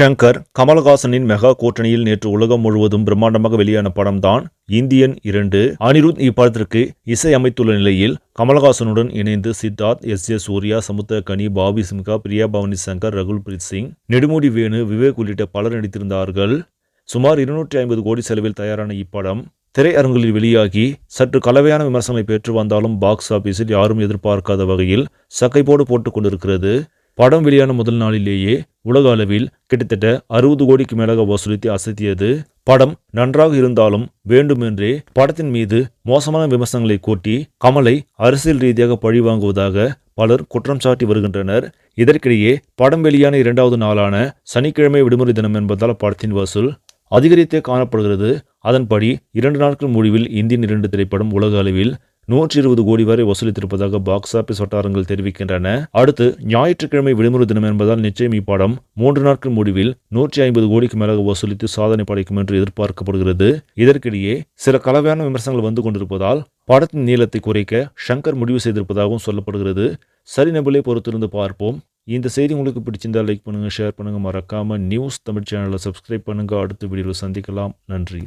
Shankar, கமலஹாசனின் mega கூட்டணியில் நேற்று உலகம் முழுவதும் பிரம்மாண்டமாக வெளியான படம்தான் இந்தியன் 2. அனிருத் இப்படத்திற்கு இசை அமைத்துள்ள நிலையில் கமலஹாசனுடன் இணைந்து சித்தார்த், எஸ். சூர்யா, சமுத்திரக்கனி, பாபி சிம்ஹா, பிரியா பவானி சங்கர், ரகுல் பிரீத் சிங், நெடுமுடி வேணு, விவேக் உள்ளிட்ட பலர் நடித்திருந்தார்கள். சுமார் 250 கோடி செலவில் தயாரான இப்படம் திரையரங்குகளில் வெளியாகி சற்று கலவையான விமர்சனங்களை பெற்று வந்தாலும் பாக்ஸ் ஆபீஸில் யாரும் எதிர்பார்க்காத வகையில் சக்கைப்போடு போட்டுக் கொண்டிருக்கிறது. படம் வெளியான முதல் நாளிலேயே உலக அளவில் கிட்டத்தட்ட 60 கோடிக்கு மேலாக வசூலித்து அசத்தியது. படம் நன்றாக இருந்தாலும் வேண்டுமென்றே படத்தின் மீது மோசமான விமர்சனங்களை கூட்டி கமலை அரசியல் ரீதியாக பழிவாங்குவதாக பலர் குற்றம் சாட்டி வருகின்றனர். இதற்கிடையே படம் வெளியான 2வது நாளான சனிக்கிழமை விடுமுறை தினம் என்பதால் படத்தின் வசூல் அதிகரித்தே காணப்படுகிறது. அதன்படி 2 நாட்கள் முடிவில் இந்தியன் 2 திரைப்படம் உலக அளவில் 120 கோடி வரை வசூலித்திருப்பதாக பாக்ஸ் ஆபீஸ் வட்டாரங்கள் தெரிவிக்கின்றன. அடுத்து ஞாயிற்றுக்கிழமை விடுமுறை தினம் என்பதால் நிச்சயம் இப்படம் 3 நாட்கள் முடிவில் 150 கோடிக்கு மேலாக வசூலித்து சாதனை படைக்கும் என்று எதிர்பார்க்கப்படுகிறது. இதற்கிடையே சில கலவையான விமர்சனங்கள் வந்து கொண்டிருப்பதால் படத்தின் நீளத்தை குறைக்க ஷங்கர் முடிவு செய்திருப்பதாகவும் சொல்லப்படுகிறது. சரி, நபர்களே, பொறுத்திருந்து பார்ப்போம். இந்த செய்தி உங்களுக்கு பிடிச்சிருந்தால் லைக் பண்ணுங்க, ஷேர் பண்ணுங்க, மறக்காம நியூஸ் தமிழ் சேனலை சப்ஸ்கிரைப் பண்ணுங்க. அடுத்த வீடியோவில் சந்திக்கலாம். நன்றி.